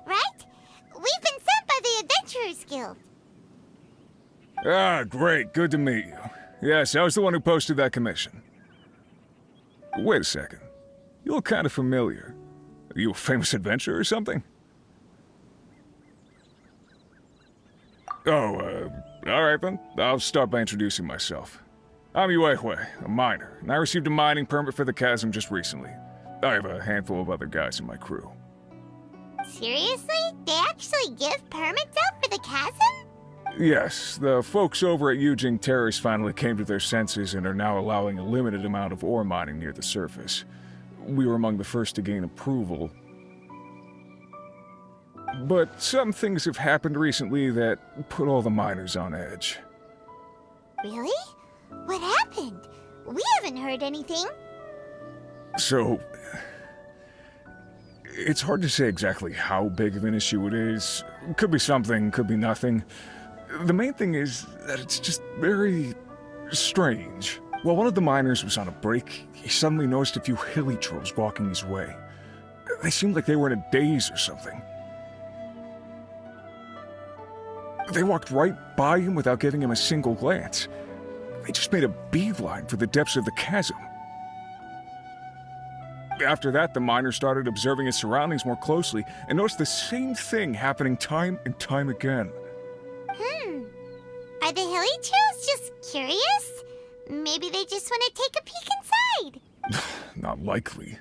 Right? We've been sent by the Adventurers Guild. Ah, great. Good to meet you. Yes, I was the one who posted that commission. Wait a second. You look kind of familiar. Are you a famous adventurer or something? Oh, alright then. I'll start by introducing myself. I'm Yue, a miner, and I received a mining permit for the chasm just recently. I have a handful of other guys in my crew. Seriously? They actually give permits out for the chasm? Yes, the folks over at Yujing Terrace finally came to their senses and are now allowing a limited amount of ore mining near the surface. We were among the first to gain approval. But some things have happened recently that put all the miners on edge. Really? What happened? We haven't heard anything. So, it's hard to say exactly how big of an issue it is. Could be something, could be nothing. The main thing is that it's just very strange. While one of the miners was on a break, he suddenly noticed a few hilly trolls walking his way. They seemed like they were in a daze or something. They walked right by him without giving him a single glance. They just made a beeline for the depths of the chasm. After that, the miner started observing his surroundings more closely and noticed the same thing happening time and time again. Are the hilly trolls just curious? Maybe they just want to take a peek inside. Not likely.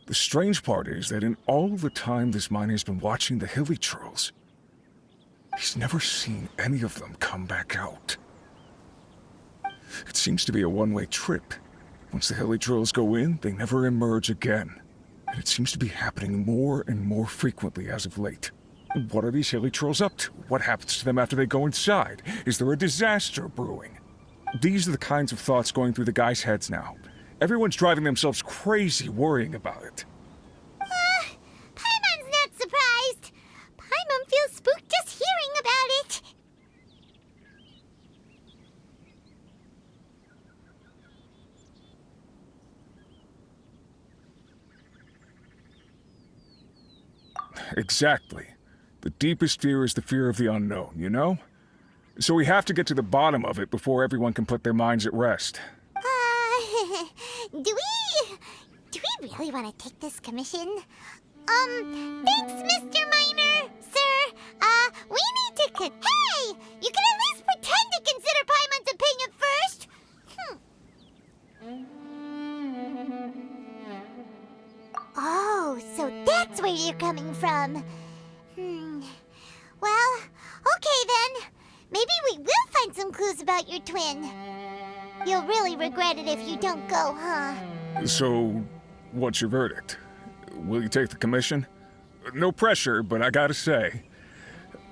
The strange part is that in all the time this miner's been watching the hilly trolls, he's never seen any of them come back out. It seems to be a one-way trip. Once the hilly trolls go in, they never emerge again. And it seems to be happening more and more frequently as of late. What are these hilly trolls up to? What happens to them after they go inside? Is there a disaster brewing? These are the kinds of thoughts going through the guys' heads now. Everyone's driving themselves crazy worrying about it. Paimon's not surprised. Paimon feels spooked just hearing about it. Exactly. The deepest fear is the fear of the unknown, you know? So we have to get to the bottom of it before everyone can put their minds at rest. Do we really want to take this commission? Thanks, Mr. Miner, sir. We need to hey! You can at least pretend to consider Paimon's opinion first. Oh, so that's where you're coming from. Well, okay then. Maybe we will find some clues about your twin. You'll really regret it if you don't go, huh? So, what's your verdict? Will you take the commission? No pressure, but I gotta say,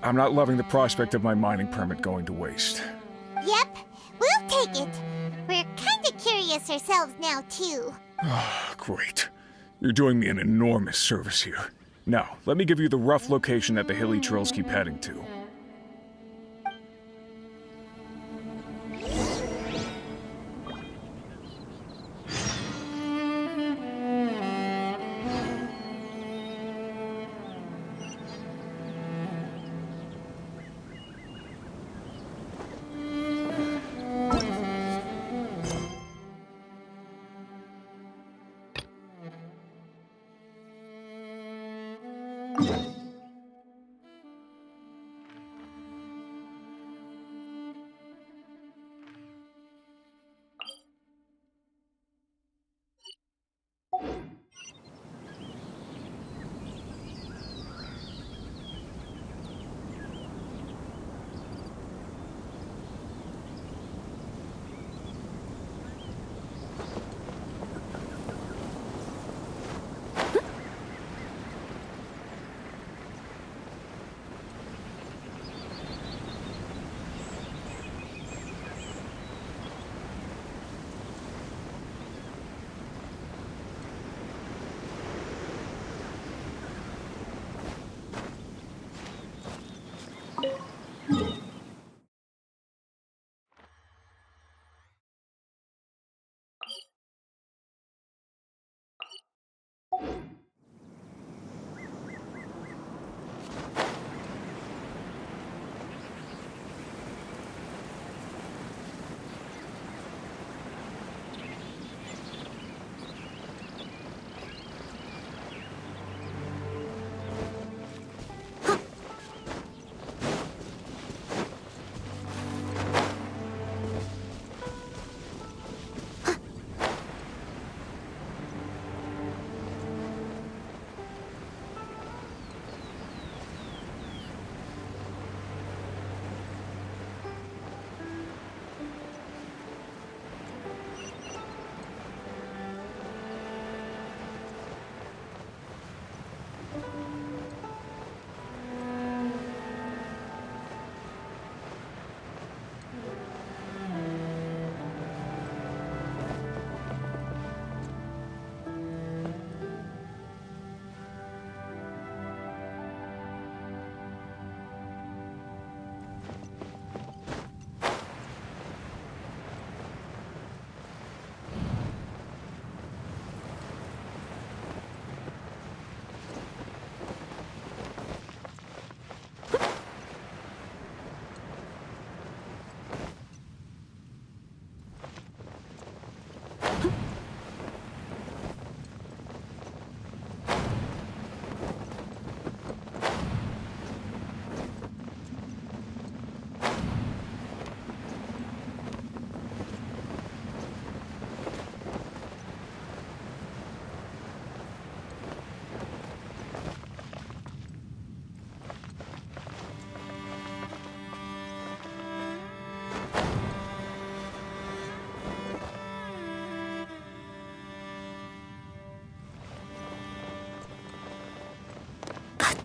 I'm not loving the prospect of my mining permit going to waste. Yep, we'll take it. We're kind curious ourselves now, too. Ah, great. You're doing me an enormous service here. Now, let me give you the rough location that the hilly trails keep heading to.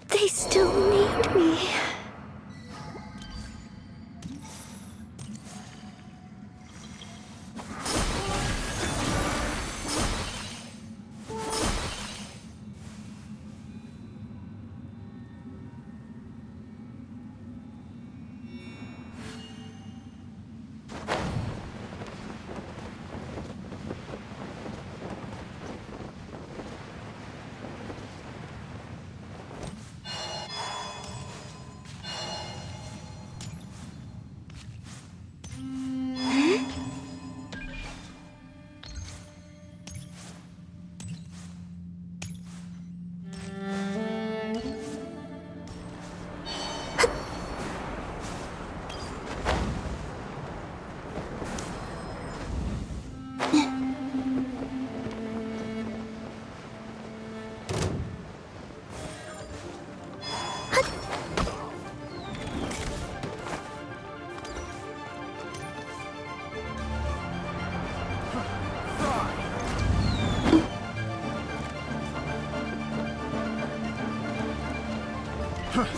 They still need me.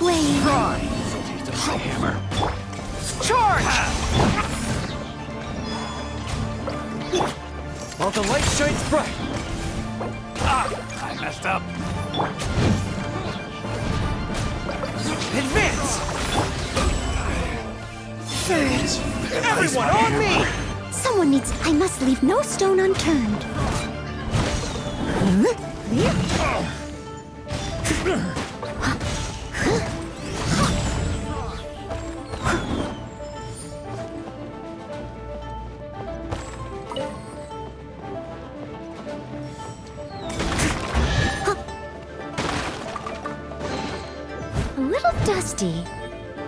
Wait. Hammer. Charge! while the light shines bright. Ah, I messed up. Advance! Everyone on me! Someone needs. I must leave no stone unturned. A little dusty.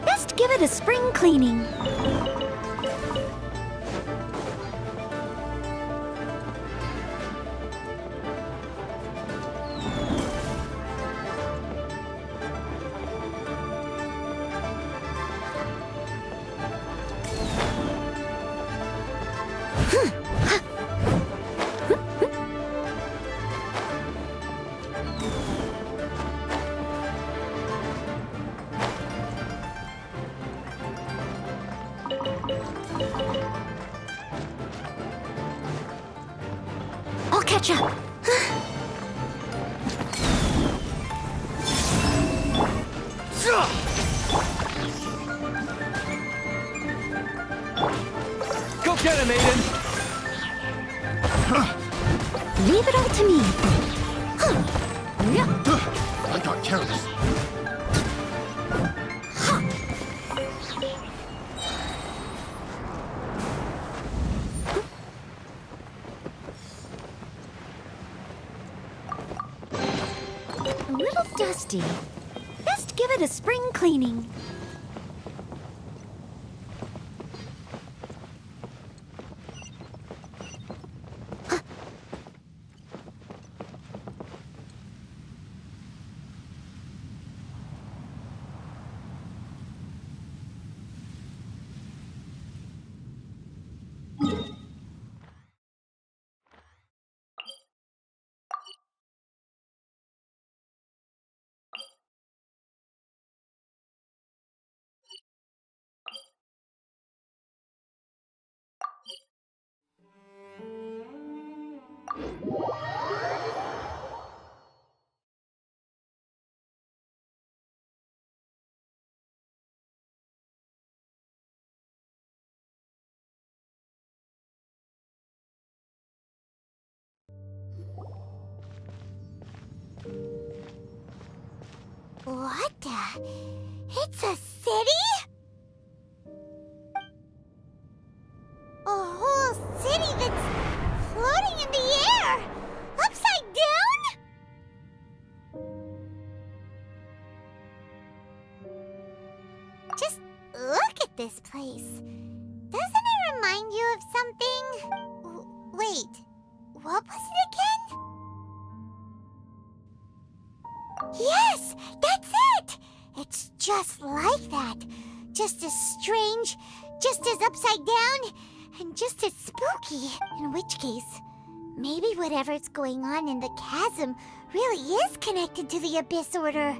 Best give it a spring cleaning. I'll catch up. Go get him, Aiden! Leave it all to me. I got careless. A little dusty. Best give it a spring cleaning. What the? It's a city? A whole city that's floating in the air? Upside down? Just look at this place. Doesn't it remind you of something? Wait, what was it again? Yes, that's it! It's just like that. Just as strange, just as upside down, and just as spooky. In which case, maybe whatever's going on in the chasm really is connected to the Abyss Order.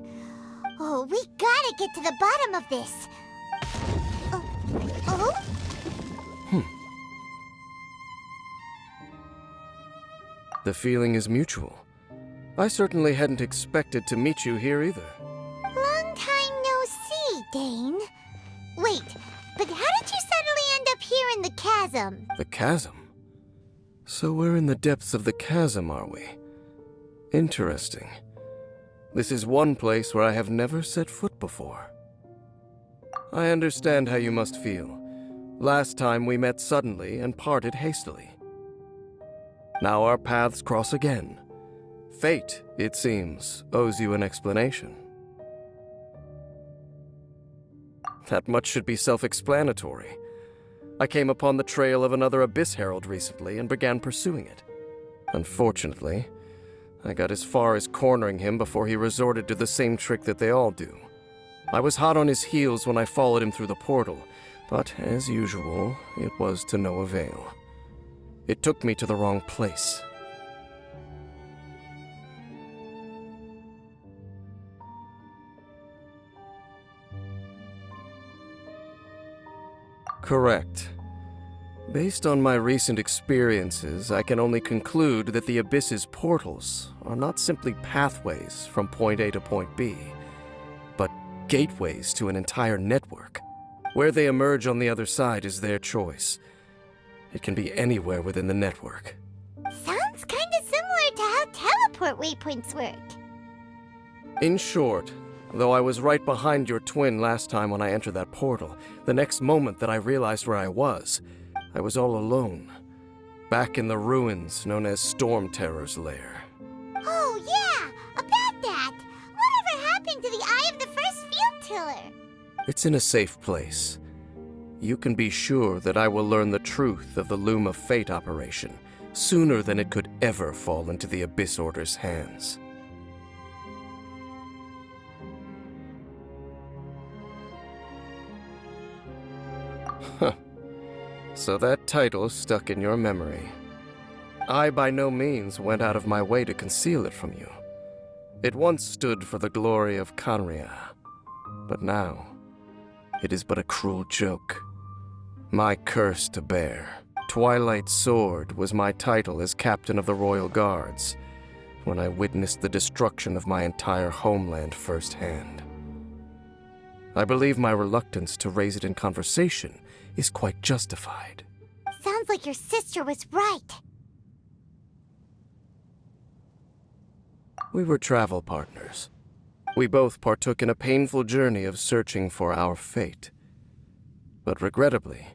Oh, we gotta get to the bottom of this. Oh? The feeling is mutual. I certainly hadn't expected to meet you here either. Long time no see, Dane. Wait, but how did you suddenly end up here in the chasm? The chasm? So we're in the depths of the chasm, are we? Interesting. This is one place where I have never set foot before. I understand how you must feel. Last time we met suddenly and parted hastily. Now our paths cross again. Fate, it seems, owes you an explanation. That much should be self-explanatory. I came upon the trail of another Abyss Herald recently and began pursuing it. Unfortunately, I got as far as cornering him before he resorted to the same trick that they all do. I was hot on his heels when I followed him through the portal, but as usual, it was to no avail. It took me to the wrong place. Correct. Based on my recent experiences, I can only conclude that the Abyss's portals are not simply pathways from point A to point B, but gateways to an entire network. Where they emerge on the other side is their choice. It can be anywhere within the network. Sounds kinda similar to how teleport waypoints work. In short, though I was right behind your twin last time when I entered that portal, the next moment that I realized where I was all alone, back in the ruins known as Storm Terror's lair. Oh yeah, about that. Whatever happened to the Eye of the First Field Tiller? It's in a safe place. You can be sure that I will learn the truth of the Loom of Fate operation sooner than it could ever fall into the Abyss Order's hands. Huh. So that title stuck in your memory. I by no means went out of my way to conceal it from you. It once stood for the glory of Kanria, but now it is but a cruel joke. My curse to bear. Twilight Sword was my title as captain of the Royal Guards when I witnessed the destruction of my entire homeland firsthand. I believe my reluctance to raise it in conversation is quite justified. Sounds like your sister was right. We were travel partners. We both partook in a painful journey of searching for our fate. But regrettably,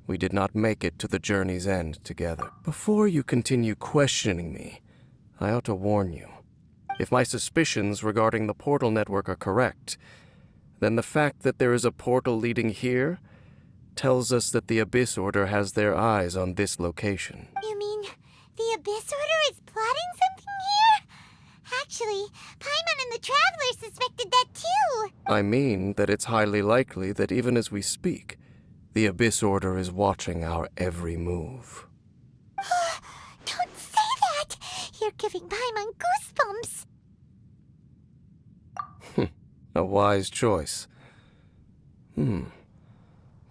we did not make it to the journey's end together. Before you continue questioning me, I ought to warn you. If my suspicions regarding the portal network are correct, then the fact that there is a portal leading here tells us that the Abyss Order has their eyes on this location. You mean the Abyss Order is plotting something here? Actually, Paimon and the Traveler suspected that too. I mean that it's highly likely that even as we speak, the Abyss Order is watching our every move. Don't say that! You're giving Paimon goosebumps. A wise choice.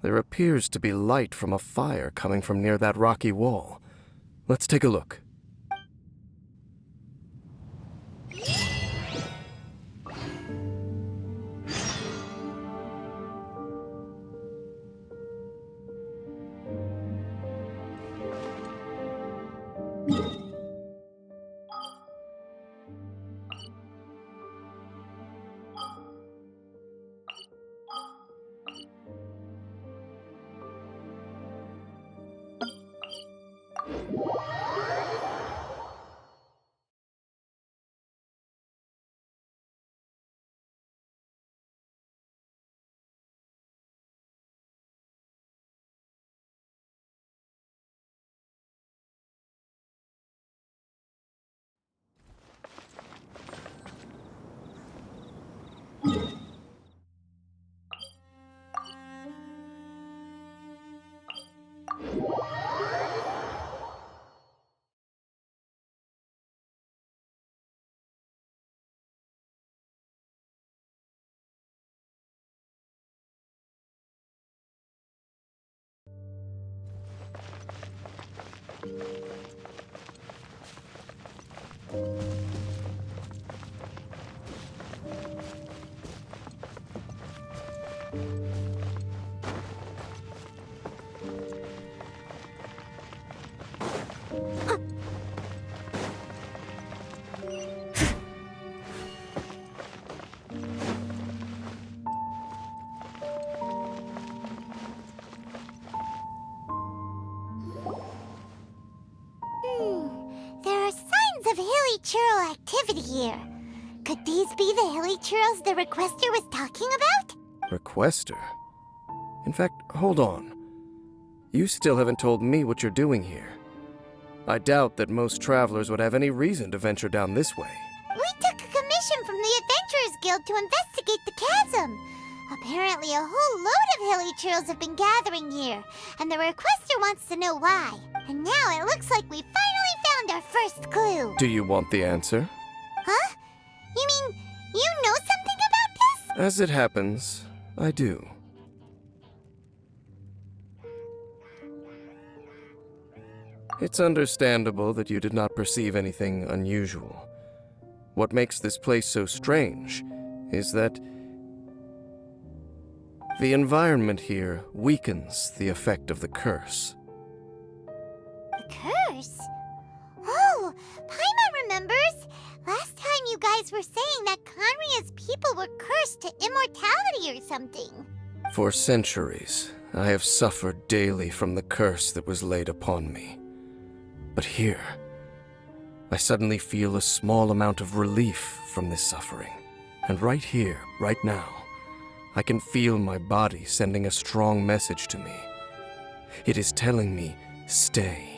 There appears to be light from a fire coming from near that rocky wall. Let's take a look. There are signs of hilly churl activity here. Could these be the hilly churls the requester was talking about? Requester? In fact, hold on. You still haven't told me what you're doing here. I doubt that most travelers would have any reason to venture down this way. We took a commission from the Adventurers Guild to investigate the chasm. Apparently a whole load of hilly churls have been gathering here, and the requester wants to know why. And now it looks like we finally found our first clue. Do you want the answer? Huh? You mean you know something about this? As it happens, I do. It's understandable that you did not perceive anything unusual. What makes this place so strange is that the environment here weakens the effect of the curse. A curse? Oh, Paimon remembers. Last time you guys were saying that Conria's people were cursed to immortality or something. For centuries, I have suffered daily from the curse that was laid upon me. But here, I suddenly feel a small amount of relief from this suffering. And right here, right now, I can feel my body sending a strong message to me. It is telling me, stay.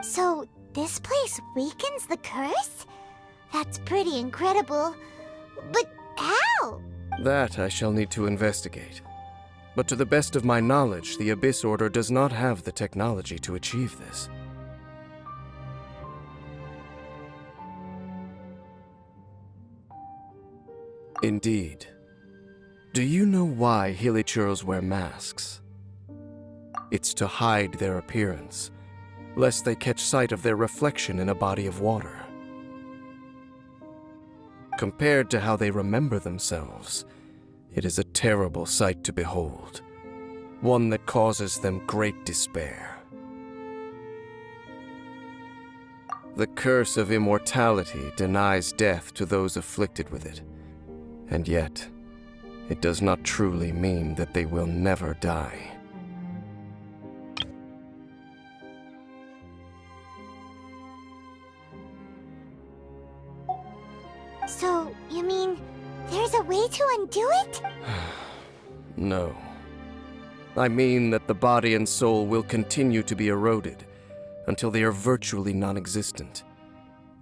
So, this place weakens the curse? That's pretty incredible. But how? That I shall need to investigate. But to the best of my knowledge, the Abyss Order does not have the technology to achieve this. Indeed. Do you know why hilichurls wear masks? It's to hide their appearance, lest they catch sight of their reflection in a body of water. Compared to how they remember themselves, it is a terrible sight to behold, one that causes them great despair. The curse of immortality denies death to those afflicted with it, and yet, it does not truly mean that they will never die. So, you mean there's a way to undo it? No. I mean that the body and soul will continue to be eroded until they are virtually non-existent,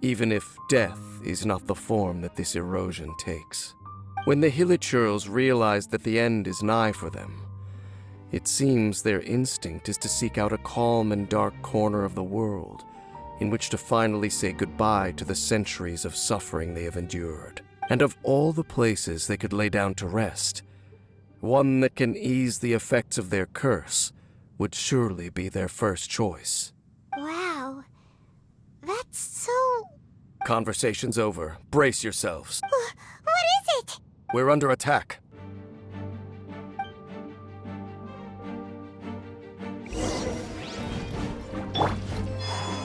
even if death is not the form that this erosion takes. When the hilichurls realize that the end is nigh for them, it seems their instinct is to seek out a calm and dark corner of the world in which to finally say goodbye to the centuries of suffering they have endured. And of all the places they could lay down to rest, one that can ease the effects of their curse would surely be their first choice. Wow. That's so... Conversation's over. Brace yourselves. What is it? We're under attack.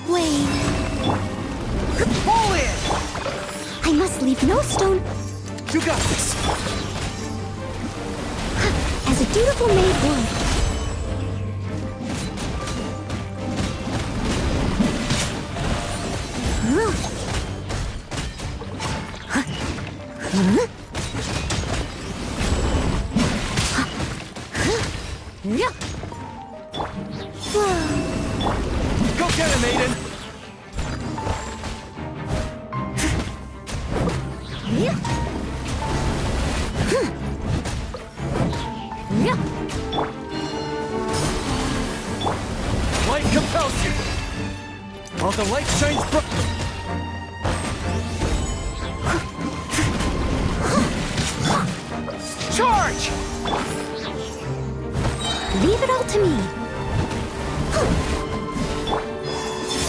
Wait. Pull in! I must leave no stone. You got this! As a dutiful maid would. Go get him, Aiden! Light compels you! While the light shines bright... Charge! Leave it all to me.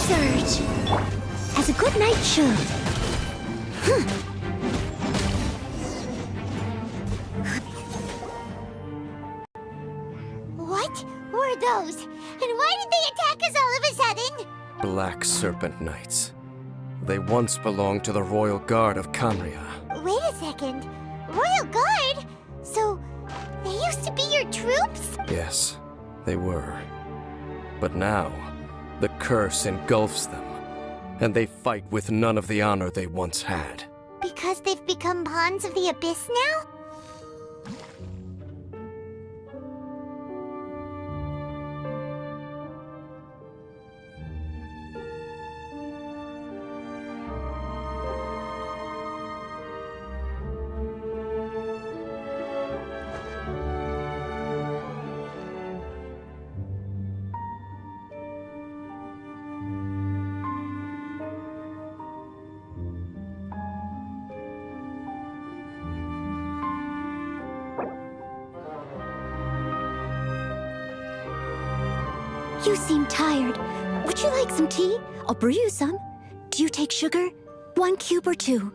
Surge. As a good knight should. What were those? And why did they attack us all of a sudden? Black Serpent Knights. They once belonged to the Royal Guard of Canria. Wait a second. Royal Guard? So, they used to be your troops? Yes, they were. But now, the curse engulfs them, and they fight with none of the honor they once had. Because they've become pawns of the Abyss now? You seem tired. Would you like some tea? I'll brew you some. Do you take sugar? 1 cube or 2?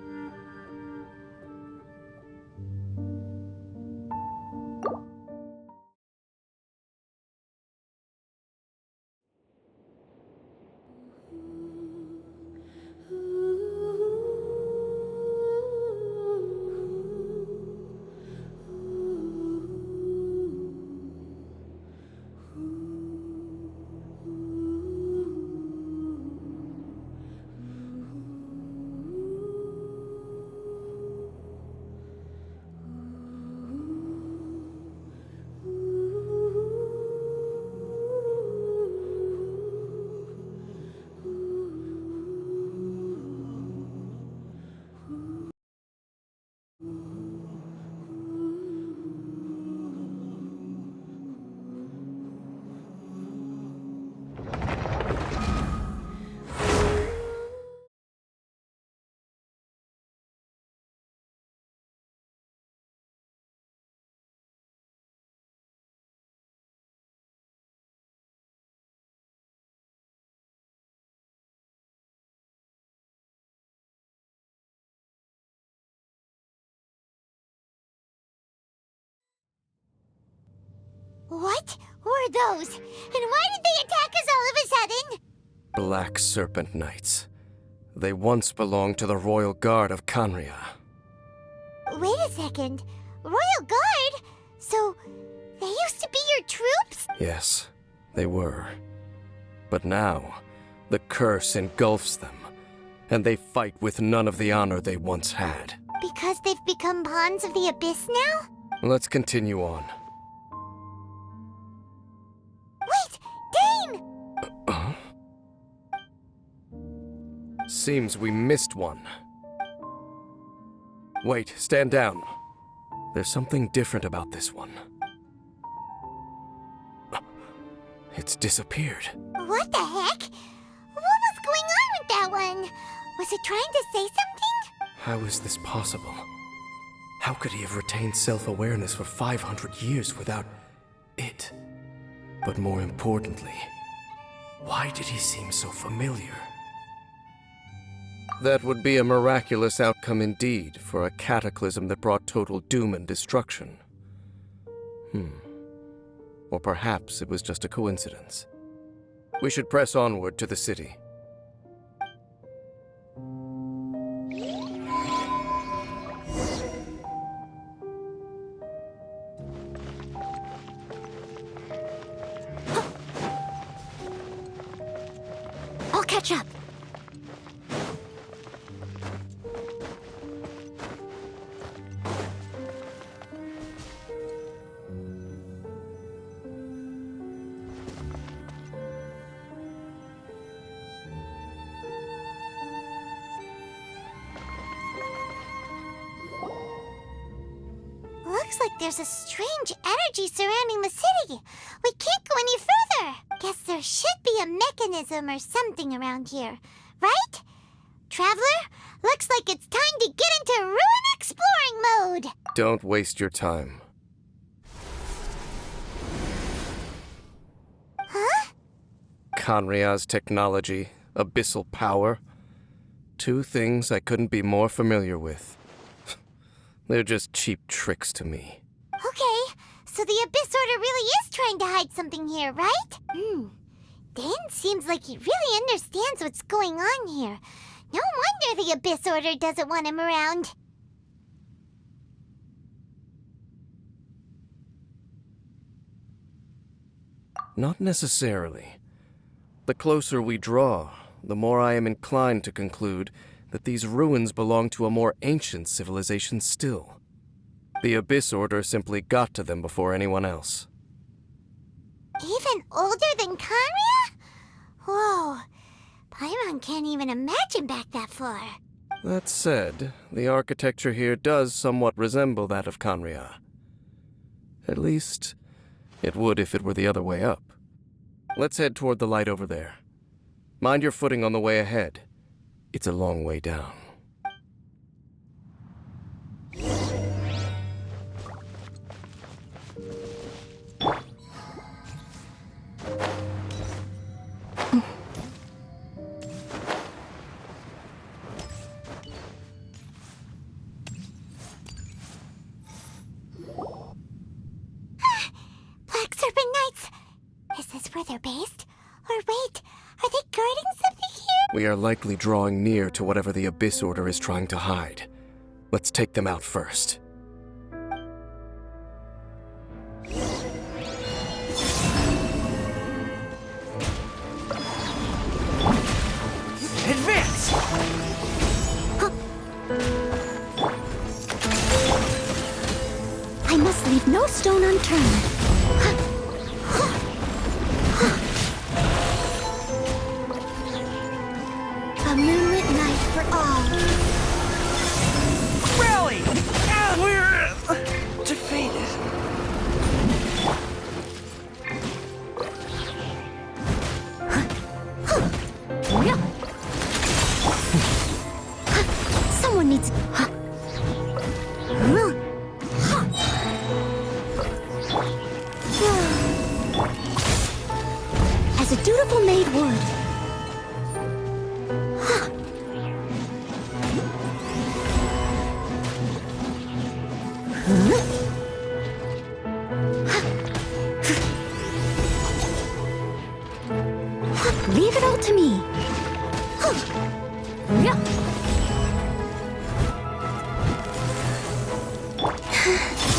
What were those? And why did they attack us all of a sudden? Black Serpent Knights. They once belonged to the Royal Guard of Kanria. Wait a second. Royal Guard? So, they used to be your troops? Yes, they were. But now, the curse engulfs them, and they fight with none of the honor they once had. Because they've become pawns of the Abyss now? Let's continue on. Wait! Dane! Seems we missed one. Wait, stand down. There's something different about this one. It's disappeared. What the heck? What was going on with that one? Was it trying to say something? How is this possible? How could he have retained self-awareness for 500 years without it? But more importantly, why did he seem so familiar? That would be a miraculous outcome indeed for a cataclysm that brought total doom and destruction. Or perhaps it was just a coincidence. We should press onward to the city. I'll catch up. Looks like there's a strange energy surrounding the city. We can't go any further. Guess there should be a mechanism or something around here, right? Traveler, looks like it's time to get into ruin exploring mode. Don't waste your time. Huh? Kanria's technology, abyssal power. Two things I couldn't be more familiar with. They're just cheap tricks to me. Okay, so the Abyss Order really is trying to hide something here, right? Dan seems like he really understands what's going on here. No wonder the Abyss Order doesn't want him around. Not necessarily. The closer we draw, the more I am inclined to conclude that these ruins belong to a more ancient civilization still. The Abyss Order simply got to them before anyone else. Even older than Kanria? Whoa, Paimon can't even imagine back that far. That said, the architecture here does somewhat resemble that of Kanria. At least, it would if it were the other way up. Let's head toward the light over there. Mind your footing on the way ahead. It's a long way down. this where they're based? Or wait, are they guarding something here? We are likely drawing near to whatever the Abyss Order is trying to hide. Let's take them out first. Advance! I must leave no stone unturned. A moonlit night for all. Rally! We're defeated. Someone needs. As a dutiful maid would. Leave it all to me.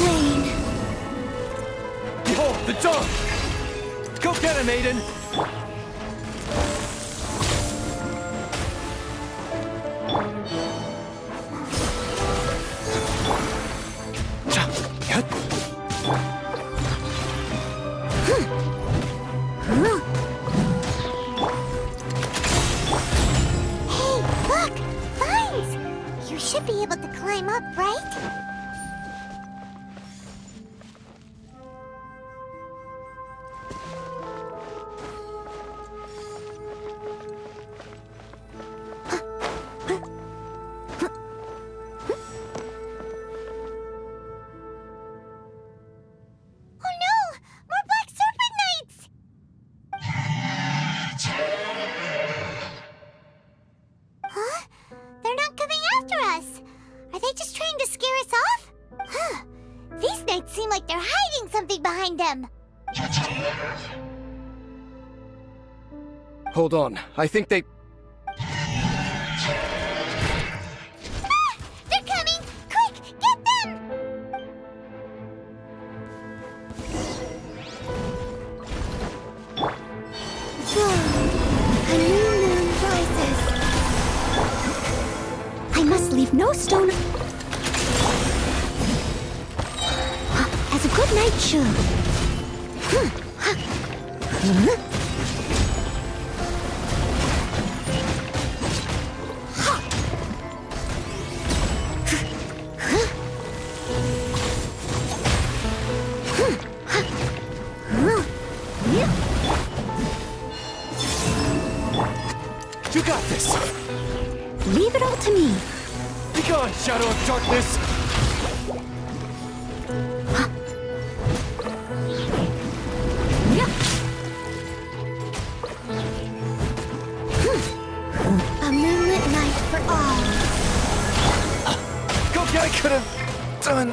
Wayne. Behold, the dog! Go get him, Aiden! Hey, look! Vines! You should be able to climb up, right? Oh no! More Black Serpent Knights! Huh? They're not coming after us! Are they just trying to scare us off? Huh. These knights seem like they're hiding something behind them. Hold on, I think they... Ah! They're coming! Quick, get them! A new moon rises. I must leave no stone. As a good knight should. You got this! Leave it all to me. Be gone, Shadow of Darkness! A moonlit night for all. Go get I could have done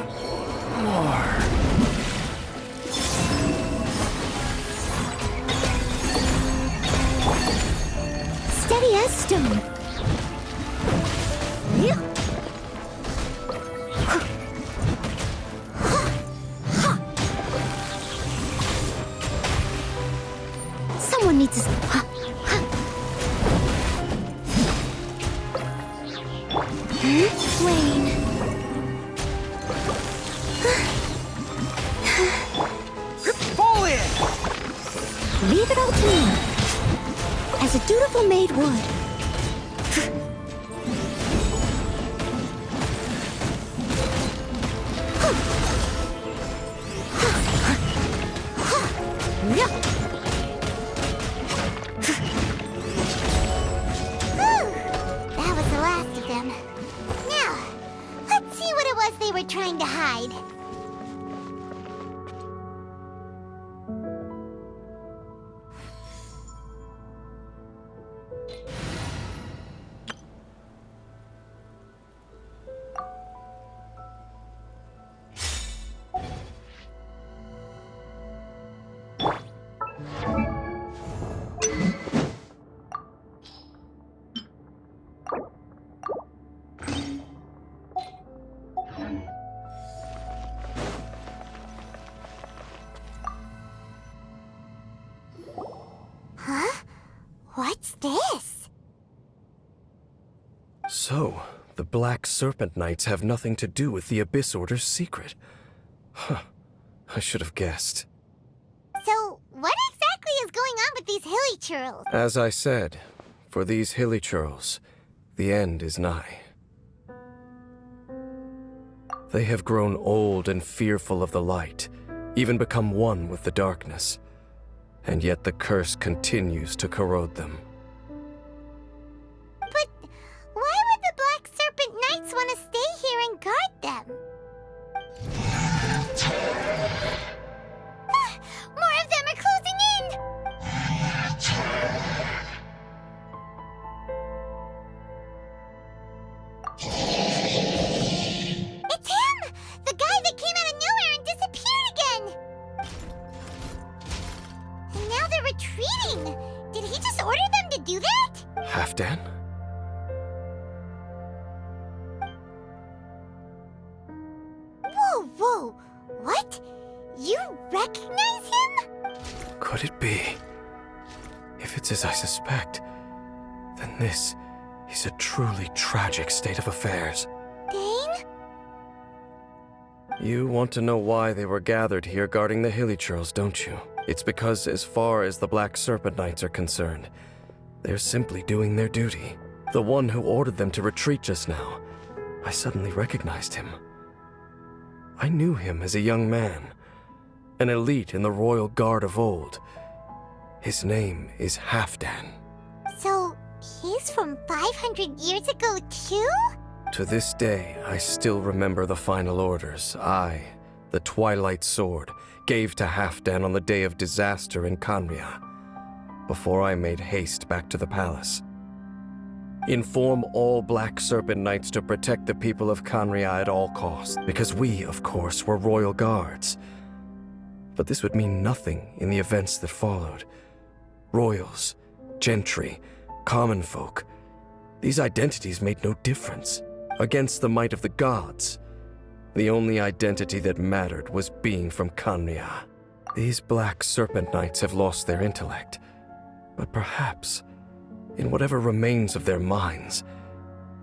more. Steady as stone. Someone needs to... Wayne. Fall in! Leave it all to me. As a dutiful maid would. Whew! That was the last of them. Now, let's see what it was they were trying to hide. What's this? So, the Black Serpent Knights have nothing to do with the Abyss Order's secret. Huh. I should have guessed. So, what exactly is going on with these hilly churls? As I said, for these hilly churls, the end is nigh. They have grown old and fearful of the light, even become one with the darkness. And yet the curse continues to corrode them. But why would the Black Serpent Knights want to stay here and guard them? More of them are closing in! It's him! The guy that came out of nowhere and disappeared again! And now they're retreating! Did he just order them to do that? Halfdan? Whoa, whoa! What? You recognize him? Could it be? If it's as I suspect, then this is a truly tragic state of affairs. Dane? You want to know why they were gathered here guarding the hilly churls, don't you? It's because as far as the Black Serpent Knights are concerned, they're simply doing their duty. The one who ordered them to retreat just now, I suddenly recognized him. I knew him as a young man, an elite in the royal guard of old. His name is Halfdan. So, he's from 500 years ago too? To this day, I still remember the final orders I, the Twilight Sword, gave to Halfdan on the day of disaster in Khaenri'ah, before I made haste back to the palace. Inform all Black Serpent Knights to protect the people of Khaenri'ah at all costs, because we, of course, were royal guards. But this would mean nothing in the events that followed. Royals, gentry, common folk, these identities made no difference. Against the might of the gods, the only identity that mattered was being from Khaenri'ah. These Black Serpent Knights have lost their intellect, but perhaps, in whatever remains of their minds,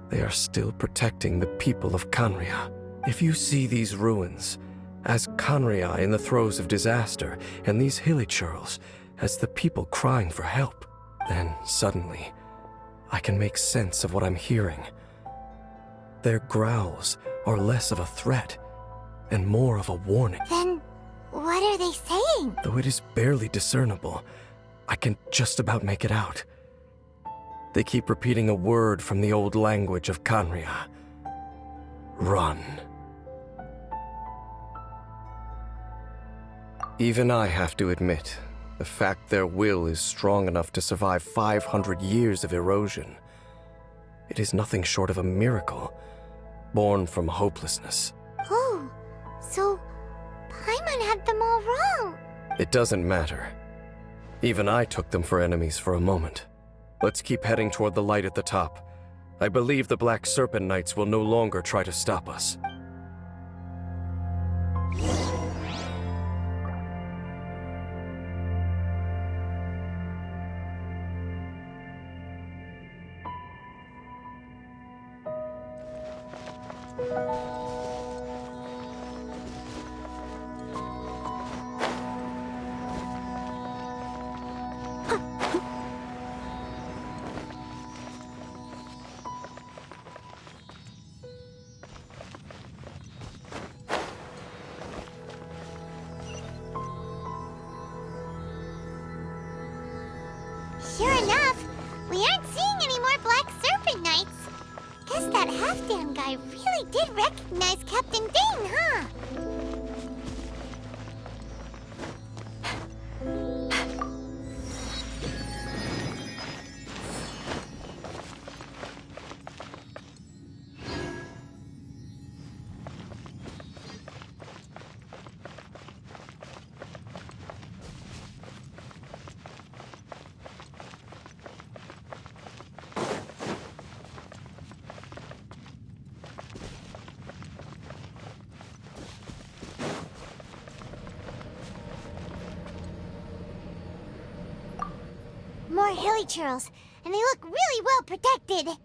they are still protecting the people of Khaenri'ah. If you see these ruins as Khaenri'ah in the throes of disaster, and these hilly churls as the people crying for help, then suddenly I can make sense of what I'm hearing. Their growls are less of a threat and more of a warning. Then, what are they saying? Though it is barely discernible, I can just about make it out. They keep repeating a word from the old language of Khaenri'ah. Run. Even I have to admit, the fact their will is strong enough to survive 500 years of erosion, it is nothing short of a miracle, born from hopelessness. Oh, so Paimon had them all wrong. It doesn't matter. Even I took them for enemies for a moment. Let's keep heading toward the light at the top. I believe the Black Serpent Knights will no longer try to stop us. Sure enough, we aren't seeing any more Black Serpent Knights. Guess that Halfdan guy really did recognize Captain Dane, huh? more hilichurls, and they look really well protected.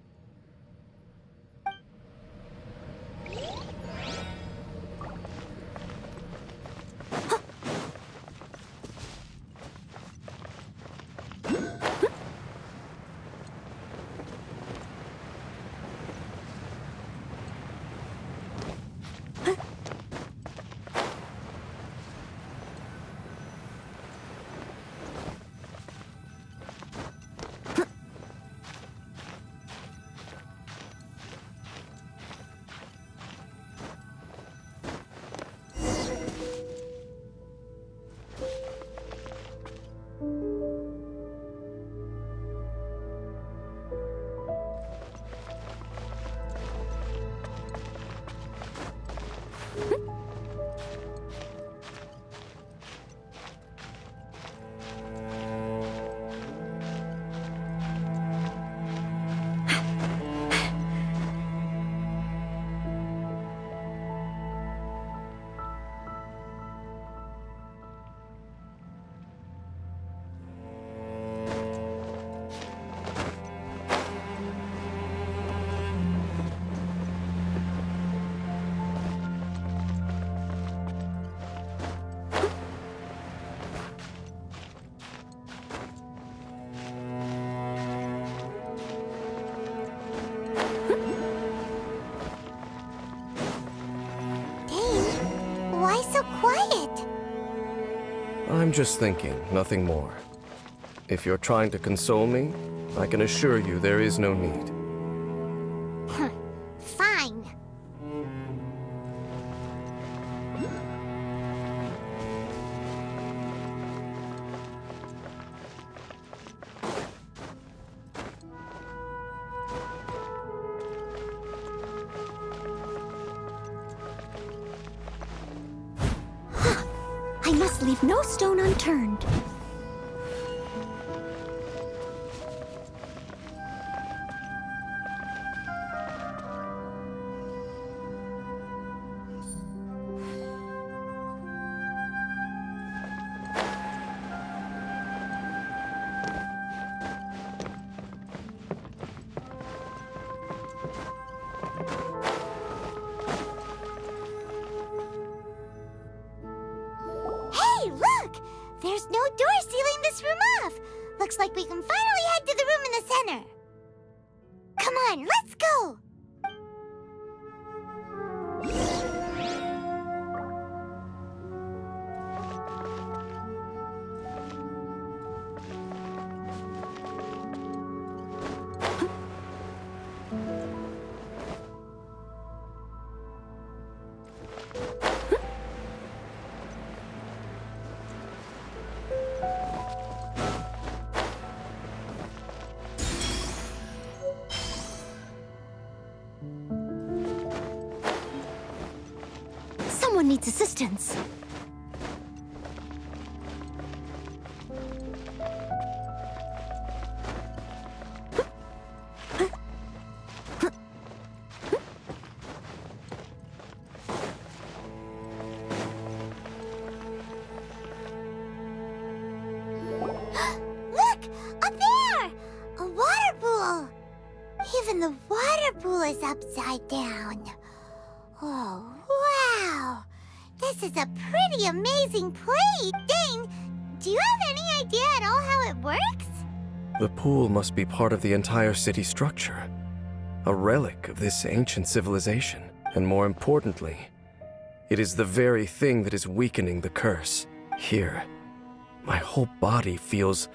Why so quiet? I'm just thinking, nothing more. If you're trying to console me, I can assure you there is no need. Fine. I must leave no stone unturned. Hey, look! There's no door sealing this room off. Looks like we can finally head to the room in the center. Come on, let's go! Someone needs assistance. Look! Up there! A water pool! Even the water pool is upside down. Oh, wow! This is a pretty amazing place! Dane, do you have any idea at all how it works? The pool must be part of the entire city structure. A relic of this ancient civilization. And more importantly, it is the very thing that is weakening the curse. Here, my whole body feels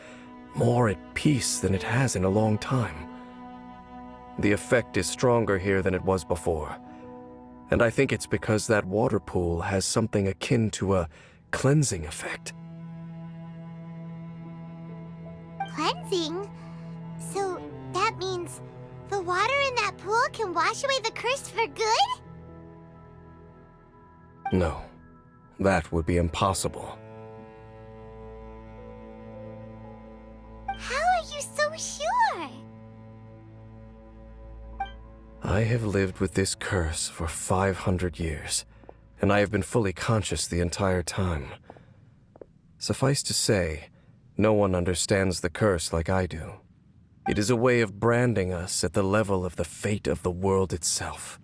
more at peace than it has in a long time. The effect is stronger here than it was before. And I think it's because that water pool has something akin to a cleansing effect. Cleansing? So that means the water in that pool can wash away the curse for good? No, that would be impossible. How are you so sure? I have lived with this curse for 500 years, and I have been fully conscious the entire time. Suffice to say, No one understands the curse like I do. It is a way of branding us at the level of the fate of the world itself.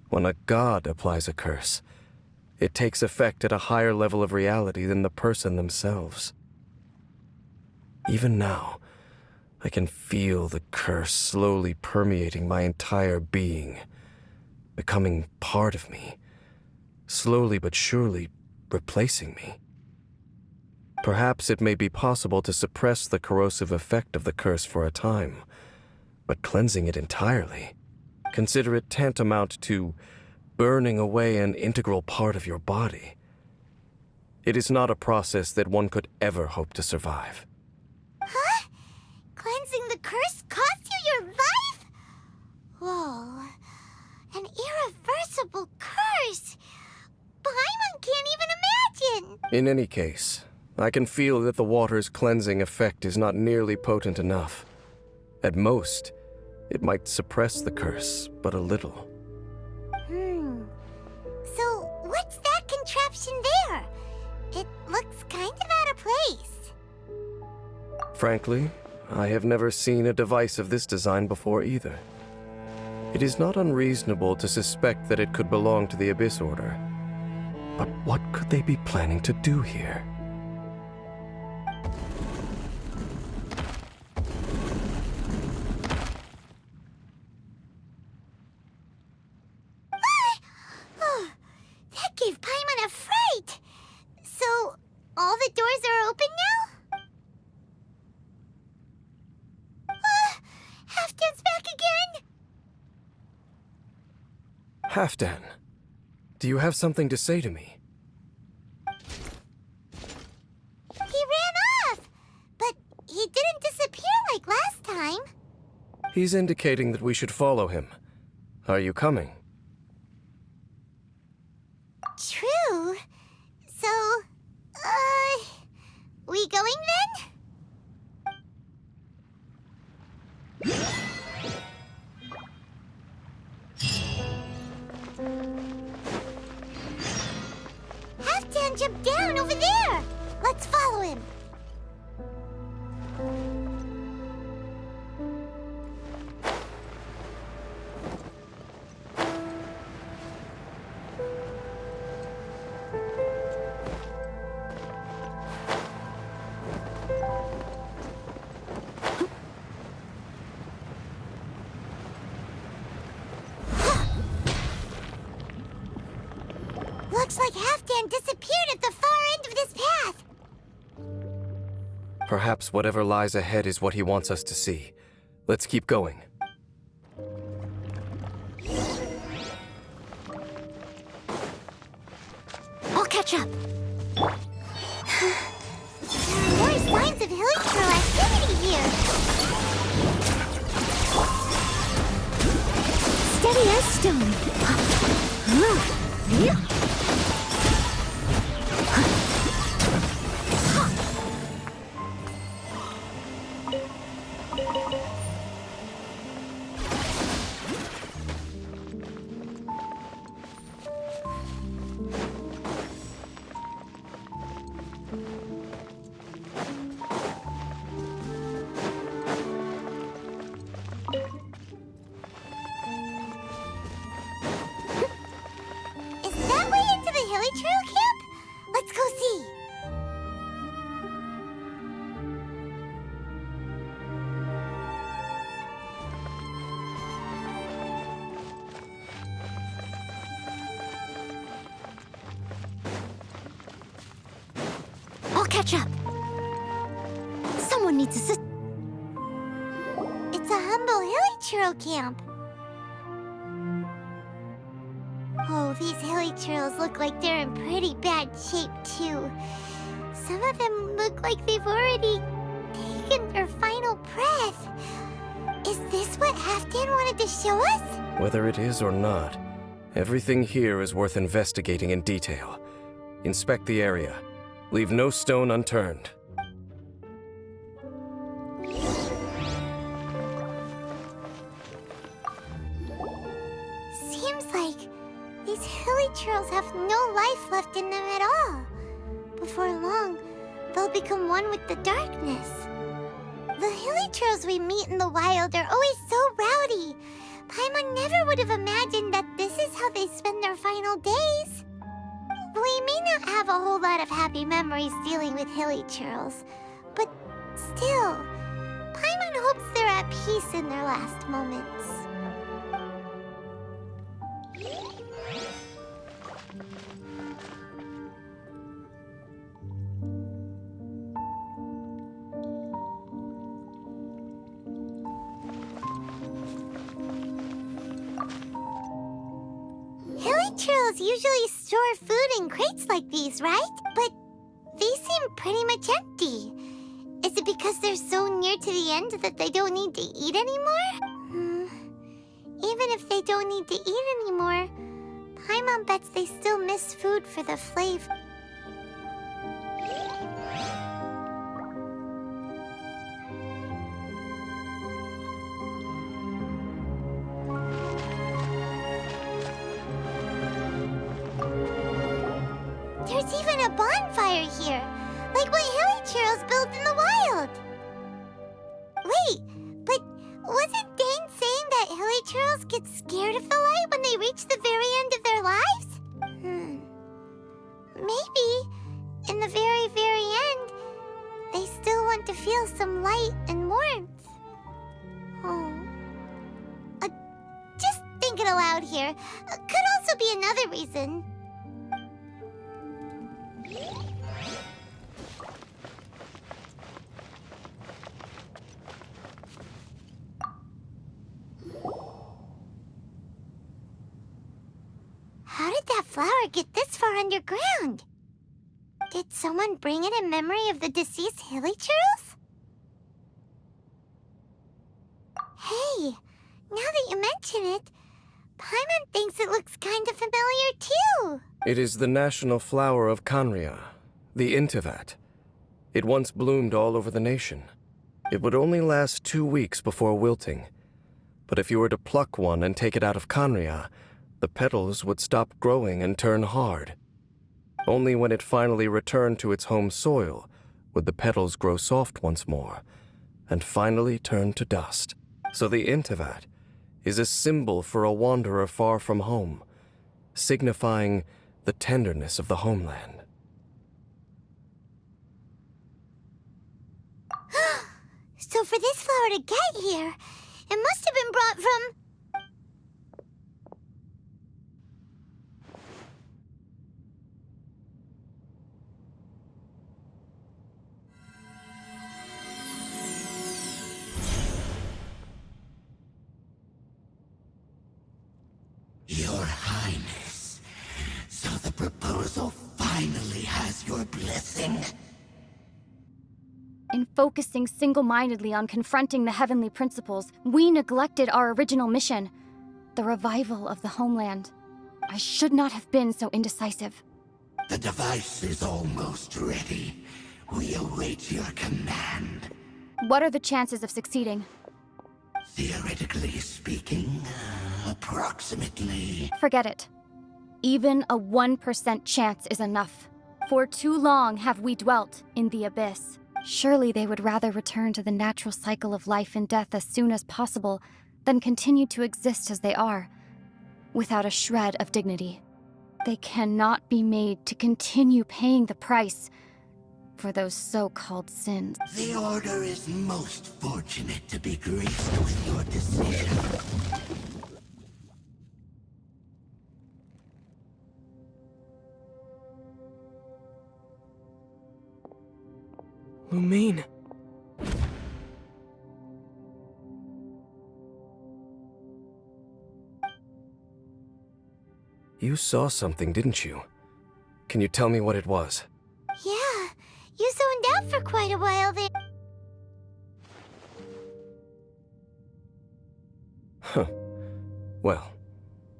When a god applies a curse, it takes effect at a higher level of reality than the person themselves. Even now, I can feel the curse slowly permeating my entire being, becoming part of me, slowly but surely replacing me. Perhaps it may be possible to suppress the corrosive effect of the curse for a time, but cleansing it entirely, consider it tantamount to burning away an integral part of your body. It is not a process that one could ever hope to survive. Huh? Cleansing the curse cost you your life? Whoa. An irreversible curse. Paimon can't even imagine. In any case, I can feel that the water's cleansing effect is not nearly potent enough. At most, it might suppress the curse, but a little. So, what's that contraption there? It looks kind of out of place. Frankly, I have never seen a device of this design before either. It is not unreasonable to suspect that it could belong to the Abyss Order. But what could they be planning to do here? Oh, that gave Paimon a fright. So, all the doors are open now? Halfdan's back again? Halfdan, do you have something to say to me? He ran off, but he didn't disappear like last time. He's indicating that we should follow him. Are you coming? True. So, we going then? Halfdan jumped down over there. Let's follow him. Looks like Halfdan disappeared at the far end of this path. Perhaps whatever lies ahead is what he wants us to see. Let's keep going. I'll catch up. There are more signs of hilichurl activity here. Steady as stone. Is that way into the hilichurl camp? Let's go see. I'll catch up. Someone needs to It's a humble hilichurl camp. Oh, these hilichurls look like they're in pretty bad shape, too. Some of them look like they've already taken their final breath. Is this what Halfdan wanted to show us? Whether it is or not, everything here is worth investigating in detail. Inspect the area. Leave no stone unturned. Seems like these hilichurls have no life left in them at all. Before long, they'll become one with the darkness. The hilichurls we meet in the wild are always so rowdy. Paimon never would have imagined that this is how they spend their final days. We may not have a whole lot of happy memories dealing with hilichurls, but still, Paimon hopes they're at peace in their last moments. Hilichurls usually store food in crates like these, right? But these seem pretty much empty. Is it because they're so near to the end that they don't need to eat anymore? Even if they don't need to eat anymore, Paimon bets they still miss food for the flavor. There's even a bonfire here, like what hilichurls build in the wild. Wait, but wasn't Dane saying that hilichurls get scared of the light when they reach the very end of their lives? Maybe, in the very, very end, they still want to feel some light and warmth. Just thinking aloud here. Could also be another reason. How did that flower get this far underground? Did someone bring it in memory of the deceased hilichurls? Hey, now that you mention it, Paimon thinks it looks kind of familiar too. It is the national flower of Kanria, the Intivat. It once bloomed all over the nation. It would only last 2 weeks before wilting. But if you were to pluck one and take it out of Kanria, the petals would stop growing and turn hard. Only when it finally returned to its home soil would the petals grow soft once more, and finally turn to dust. So the Intivat is a symbol for a wanderer far from home, signifying the tenderness of the homeland. So for this flower to get here, it must have been brought from... Your Highness, so the proposal finally has your blessing? In focusing single-mindedly on confronting the heavenly principles, we neglected our original mission, the revival of the homeland. I should not have been so indecisive. The device is almost ready. We await your command. What are the chances of succeeding? Theoretically speaking, approximately. Forget it. Even a 1% chance is enough. For too long have we dwelt in the abyss. Surely they would rather return to the natural cycle of life and death as soon as possible than continue to exist as they are, without a shred of dignity. They cannot be made to continue paying the price for those so-called sins. The Order is most fortunate to be graced with your decision. Lumine. You saw something, didn't you? Can you tell me what it was? Yeah, you zoned out for quite a while there. Huh. Well,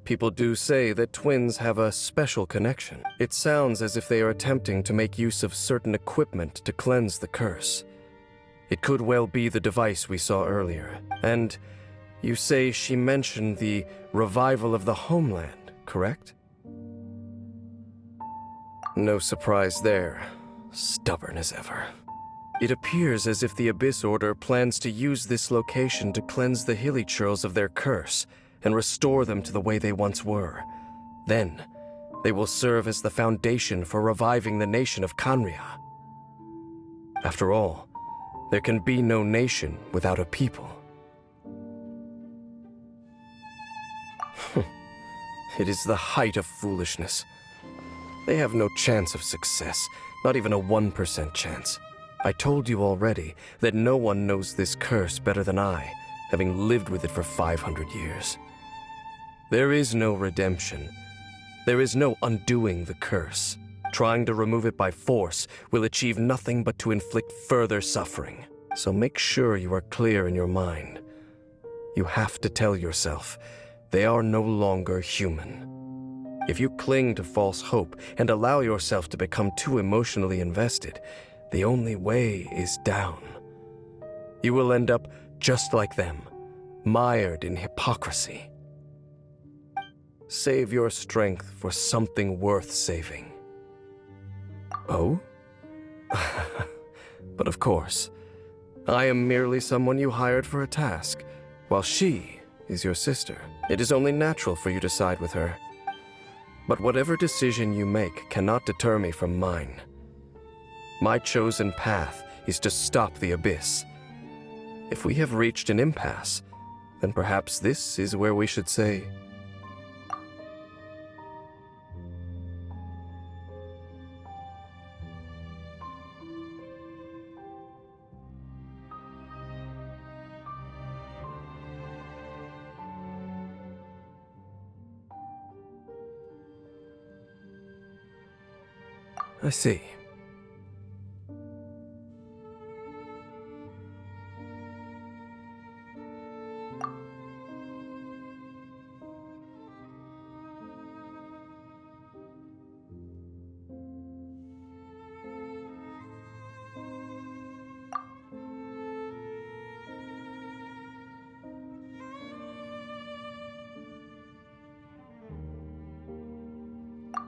people do say that twins have a special connection. It sounds as if they are attempting to make use of certain equipment to cleanse the curse. It could well be the device we saw earlier. And you say she mentioned the revival of the homeland, correct? No surprise there. Stubborn as ever. It appears as if the Abyss Order plans to use this location to cleanse the Hilichurls of their curse and restore them to the way they once were. Then, they will serve as the foundation for reviving the nation of Kanria. After all, there can be no nation without a people. It is the height of foolishness. They have no chance of success, not even a 1% chance. I told you already that no one knows this curse better than I, having lived with it for 500 years. There is no redemption. There is no undoing the curse. Trying to remove it by force will achieve nothing but to inflict further suffering. So make sure you are clear in your mind. You have to tell yourself, they are no longer human. If you cling to false hope and allow yourself to become too emotionally invested, the only way is down. You will end up just like them, mired in hypocrisy. Save your strength for something worth saving. Oh? But of course, I am merely someone you hired for a task, while she is your sister. It is only natural for you to side with her. But whatever decision you make cannot deter me from mine. My chosen path is to stop the Abyss. If we have reached an impasse, then perhaps this is where we should say... I see.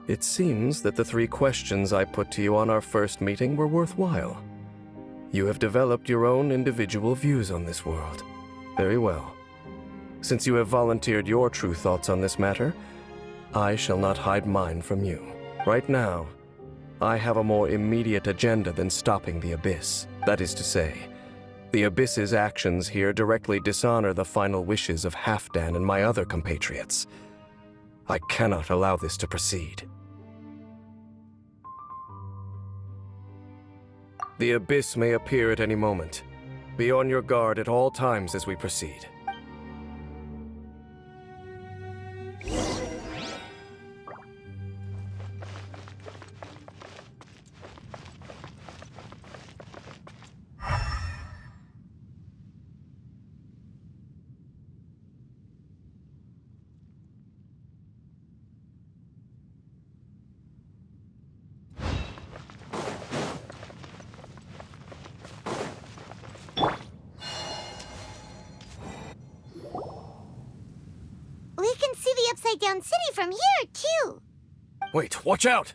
It seems that the 3 questions I put to you on our first meeting were worthwhile. You have developed your own individual views on this world. Very well. Since you have volunteered your true thoughts on this matter, I shall not hide mine from you. Right now, I have a more immediate agenda than stopping the Abyss. That is to say, the Abyss's actions here directly dishonor the final wishes of Halfdan and my other compatriots. I cannot allow this to proceed. The Abyss may appear at any moment. Be on your guard at all times as we proceed. We can see the Upside Down City from here, too. Wait, watch out!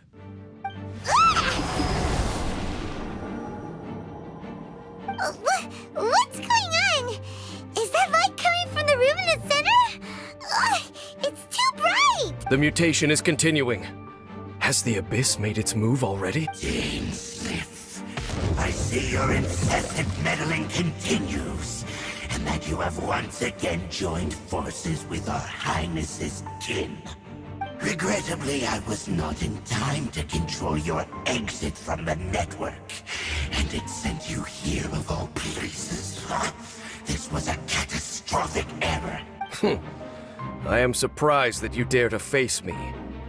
What's going on? Is that light coming from the room in the center? It's too bright! The mutation is continuing. Has the Abyss made its move already? Dainsliff, I see your incessant meddling continues, and that you have once again joined forces with our Highness's kin. Regrettably, I was not in time to control your exit from the network, and it sent you here of all places. This was a catastrophic error. I am surprised that you dare to face me.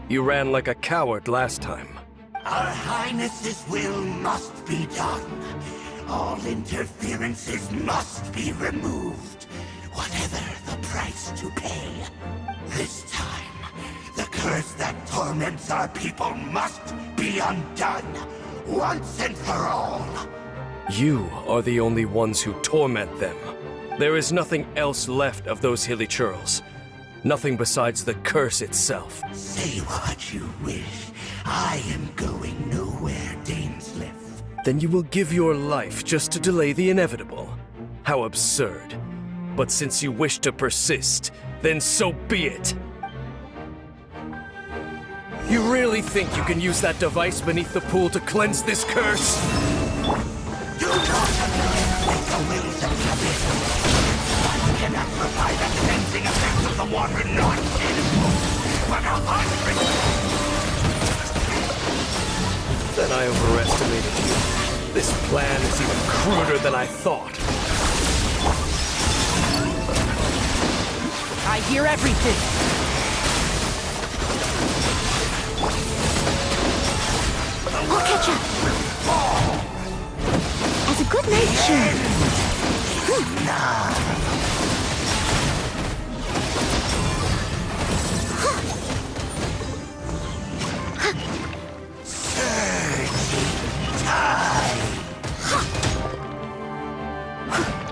You ran like a coward last time. Our Highness's will must be done. All interferences must be removed, whatever the price to pay. This time, the curse that torments our people must be undone, once and for all. You are the only ones who torment them. There is nothing else left of those Hilichurls. Nothing besides the curse itself. Say what you wish. I am going nowhere, Dainsliff. Then you will give your life just to delay the inevitable. How absurd. But since you wish to persist, then so be it. You really think you can use that device beneath the pool to cleanse this curse? Do not manipulate the wills of the abyss. One cannot provide the cleansing effects of the water non-capable, but 100. Then I overestimated you. This plan is even cruder than I thought. I hear everything. I'll catch up. As a good night cheer.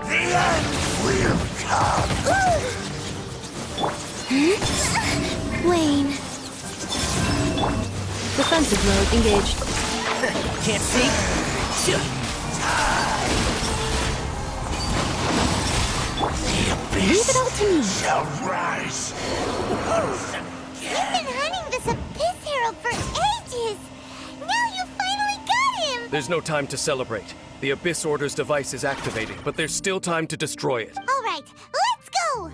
The end will come. Wayne. Defensive mode engaged. Can't see? Leave it all to me. Shall rise. You've been hunting this Abyss Herald for ages. Now you finally got him. There's no time to celebrate. The Abyss Order's device is activated, but there's still time to destroy it. All right, let's go.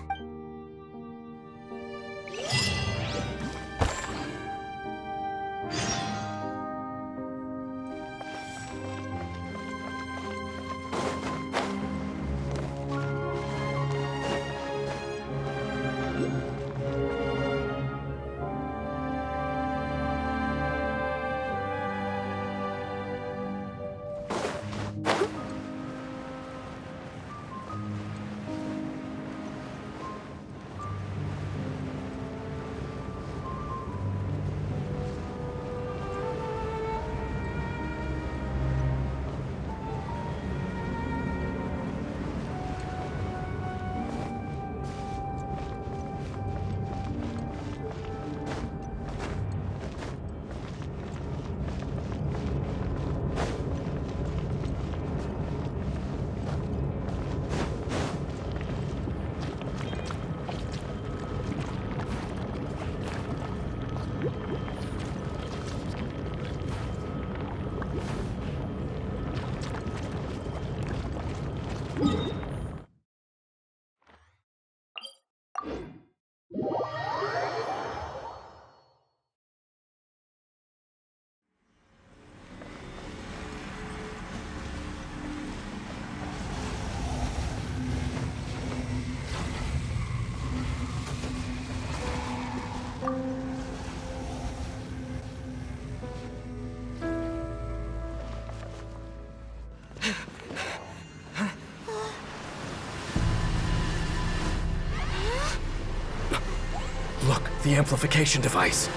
Look, the amplification device.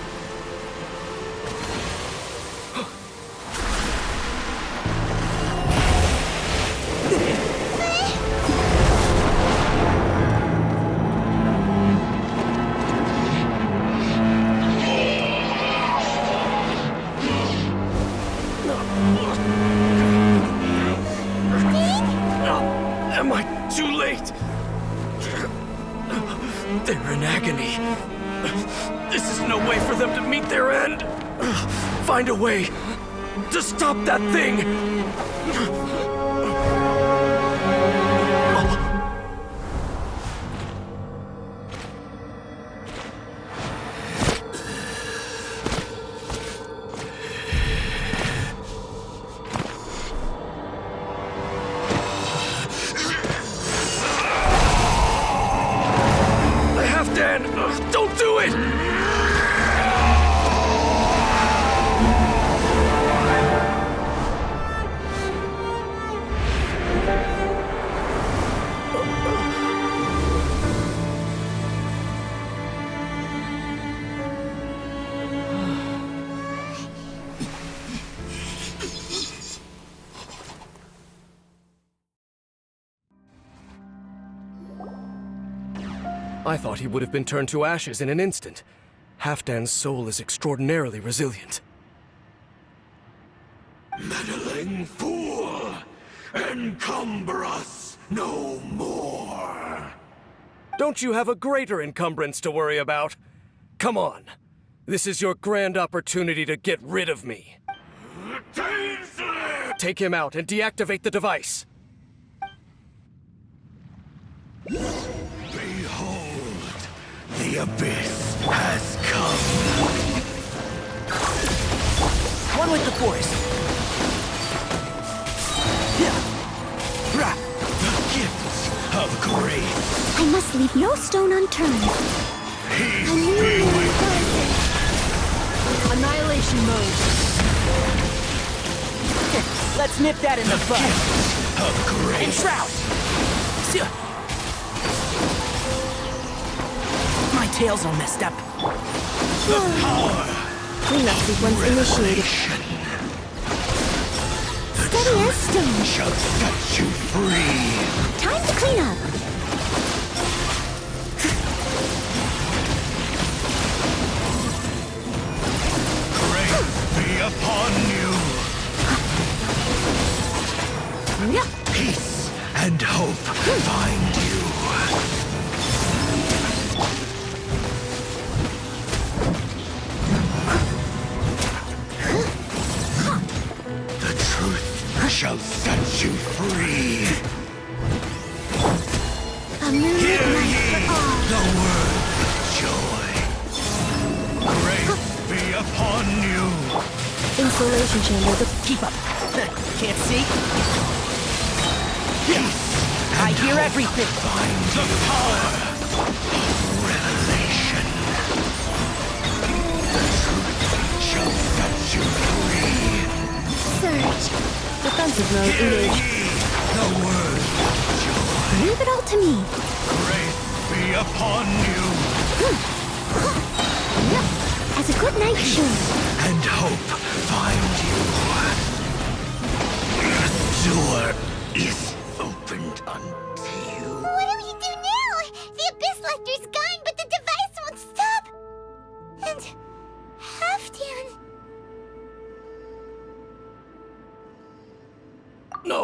Am I too late? They're in agony. This is no way for them to meet their end. Find a way to stop that thing. Dan, don't do it! I thought he would have been turned to ashes in an instant. Halfdan's soul is extraordinarily resilient. Meddling lying fool! Encumber us no more! Don't you have a greater encumbrance to worry about? Come on. This is your grand opportunity to get rid of me. Take him out and deactivate the device. Behold, the abyss has come. One with the force. The gifts of grace. I must leave no stone unturned. Peace be with you. Annihilation mode. Let's nip that in the bud. Of grace. Enshroud. My tail's all messed up. The power. Cleanup sequence initiated. Steady as stone. Shall set you free. Time to clean up. Grace be upon you. Peace and hope find you. The truth shall set you free. A moonlit Hear night ye for all. the word of joy. Grace be upon you. Insulation chamber. Keep up. Can't see? Peace I and hear hope everything. find the power of revelation. The truth shall set you free. Surge. Defensive mode Hear engaged. ye the word of joy. Leave it all to me. Grace be upon you. As a good night should. And hope find you. The door is opened unto you. What do we do now? The Abyss Lecter's gone, but the device won't stop. And Halfdan. No!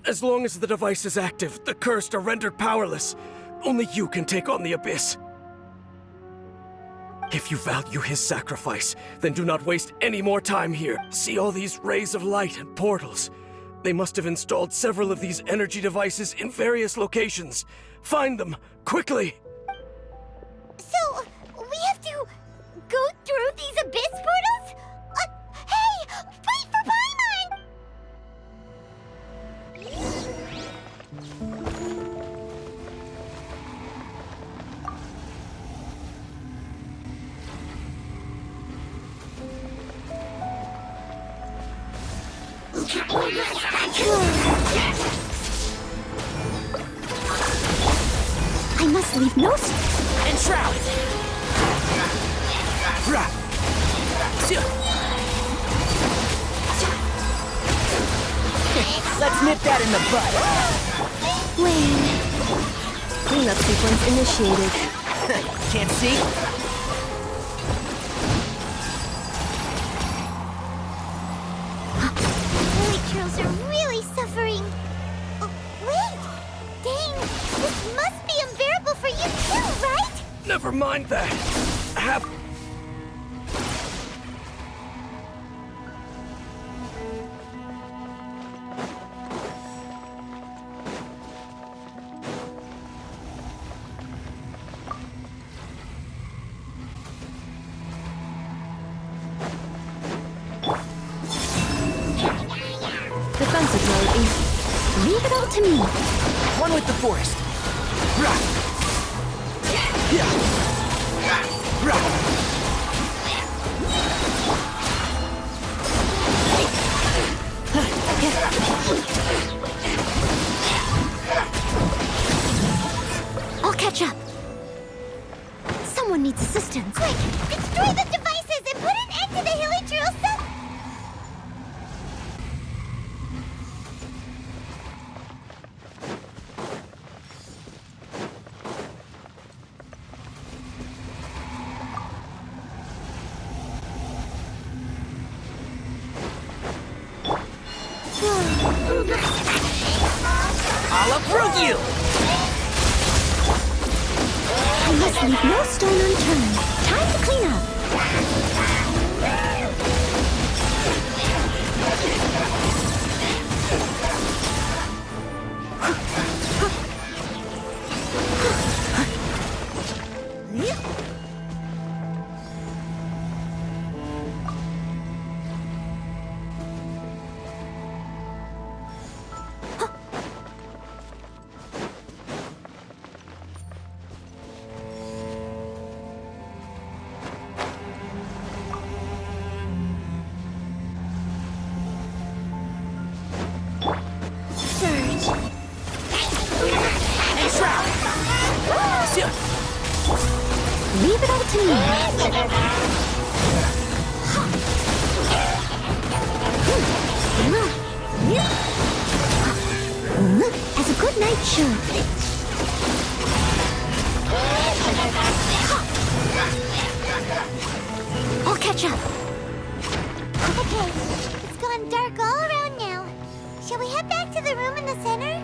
As long as the device is active, the cursed are rendered powerless. Only you can take on the Abyss. If you value his sacrifice, then do not waste any more time here. See all these rays of light and portals? They must have installed several of these energy devices in various locations. Find them, quickly! So, we have to go through these Abyss portals? Hey! Wait for Paimon! I must leave no Enshroud. Let's nip that in the bud. Wayne. Cleanup sequence initiated. Can't see? Holy Trails are really suffering. Oh, wait! Dang, this must be unbearable for you too, right? Never mind that. Have... Defensive mode is... Leave it all to me. One with the forest. I'll catch up. Someone needs assistance. Quick, destroy the devices and put an end to the Hilly Drill set. I'll approve you! I must leave no stone unturned. Time to clean up. And Shroud! Leave it all to me. As a good knight should. I'll catch up. Okay, it's gone dark all around now. Shall we head back to the room in the center?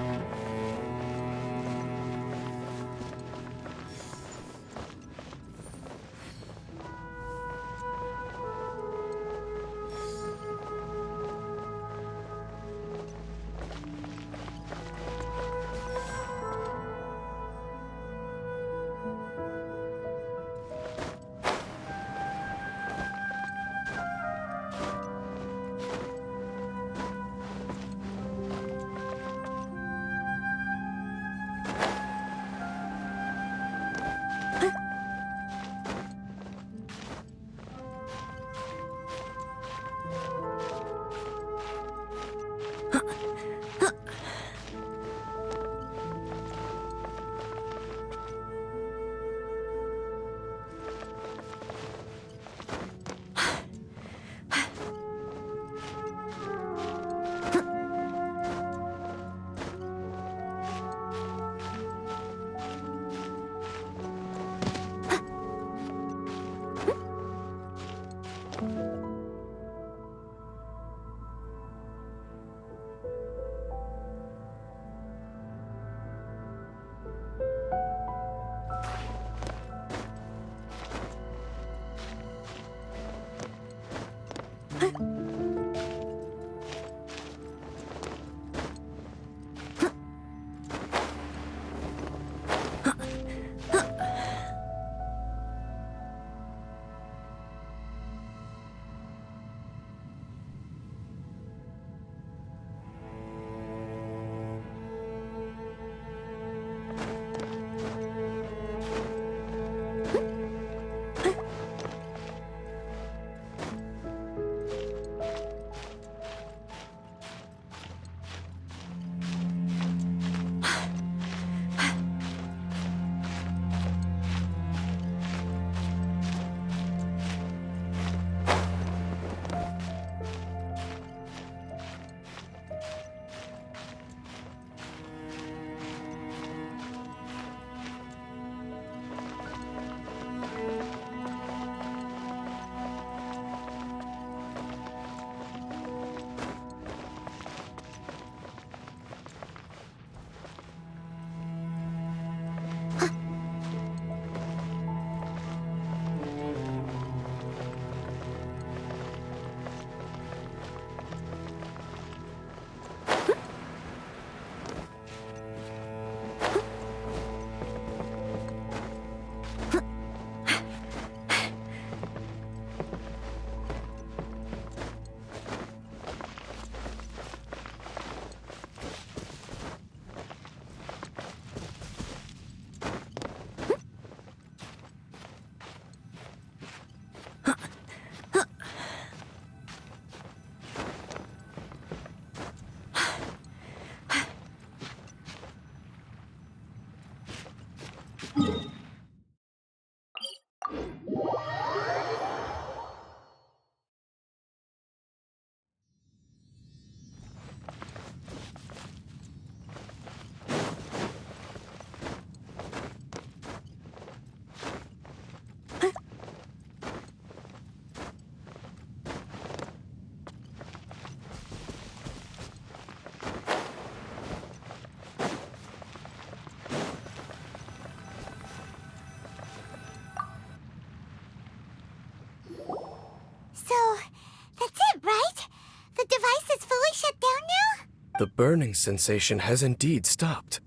The burning sensation has indeed stopped.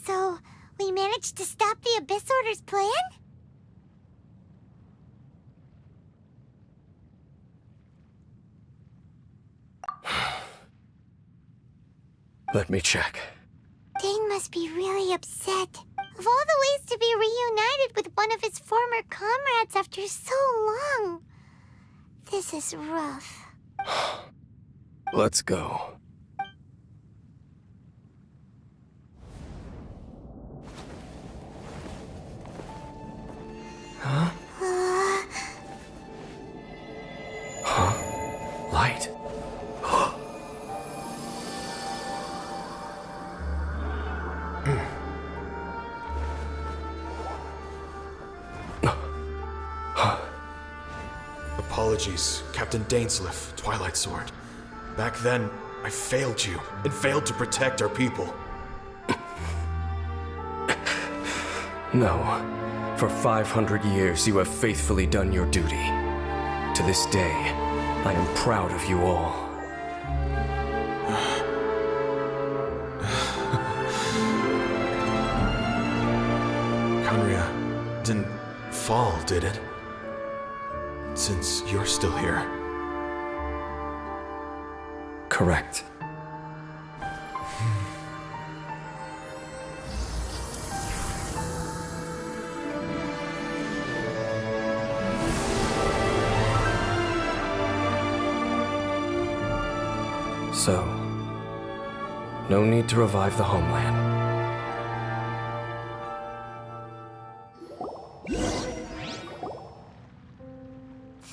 So, we managed to stop the Abyss Order's plan? Let me check. Dane must be really upset. Of all the ways to be reunited with one of his former comrades after so long, this is rough. Let's go. Huh? Huh? Light? Apologies, Captain Dainsleif, Twilight Sword. Back then, I failed you, and failed to protect our people. No. For 500 years, you have faithfully done your duty. To this day, I am proud of you all. Conria didn't fall, did it? Since you're still here. Correct. So, no need to revive the homeland.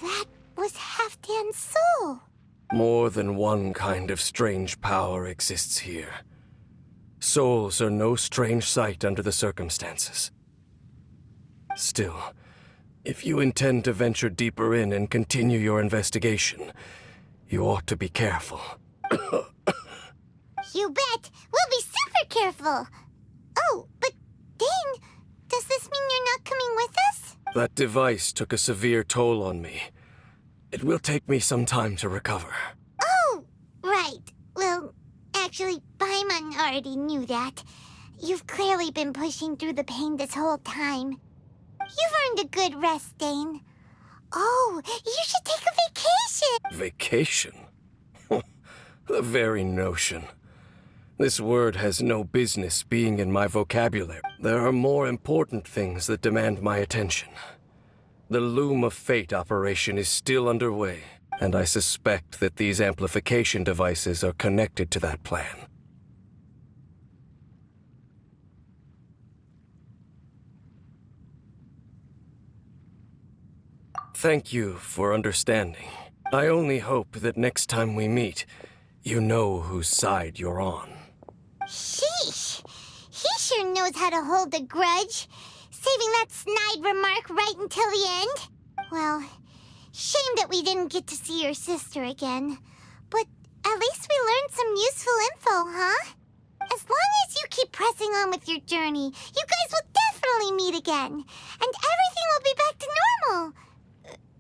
That was Halfdan's soul. More than one kind of strange power exists here. Souls are no strange sight under the circumstances. Still, if you intend to venture deeper in and continue your investigation, you ought to be careful. You bet! We'll be super careful! Oh, but Dane, does this mean you're not coming with us? That device took a severe toll on me. It will take me some time to recover. Oh, right. Well, actually, Paimon already knew that. You've clearly been pushing through the pain this whole time. You've earned a good rest, Dane. Oh, you should take a vacation! Vacation? The very notion. This word has no business being in my vocabulary. There are more important things that demand my attention. The Loom of Fate operation is still underway, and I suspect that these amplification devices are connected to that plan. Thank you for understanding. I only hope that next time we meet, you know whose side you're on. Sheesh! He sure knows how to hold a grudge, saving that snide remark right until the end. Well, shame that we didn't get to see your sister again. But at least we learned some useful info, huh? As long as you keep pressing on with your journey, you guys will definitely meet again. And everything will be back to normal.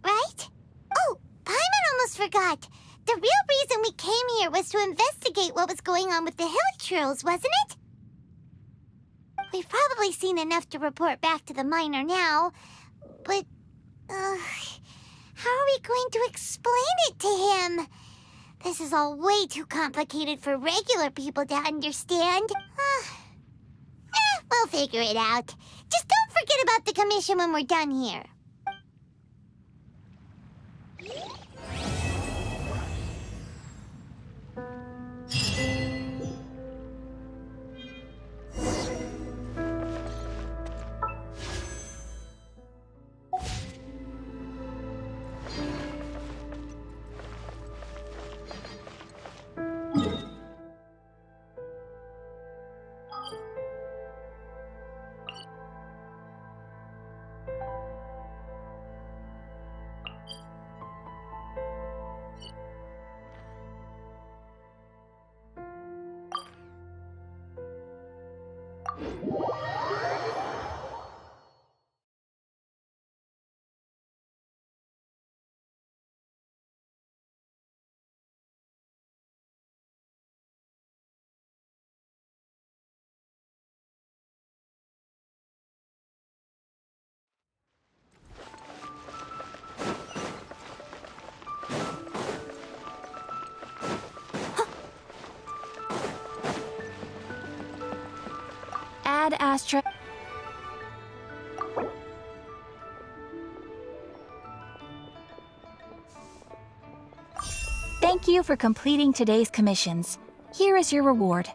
Right? Oh, Paimon almost forgot. The real reason we came here was to investigate what was going on with the Hilichurls, wasn't it? We've probably seen enough to report back to the miner now, but, how are we going to explain it to him? This is all way too complicated for regular people to understand. We'll figure it out. Just don't forget about the commission when we're done here. Ad Astra. Thank you for completing today's commissions. Here is your reward.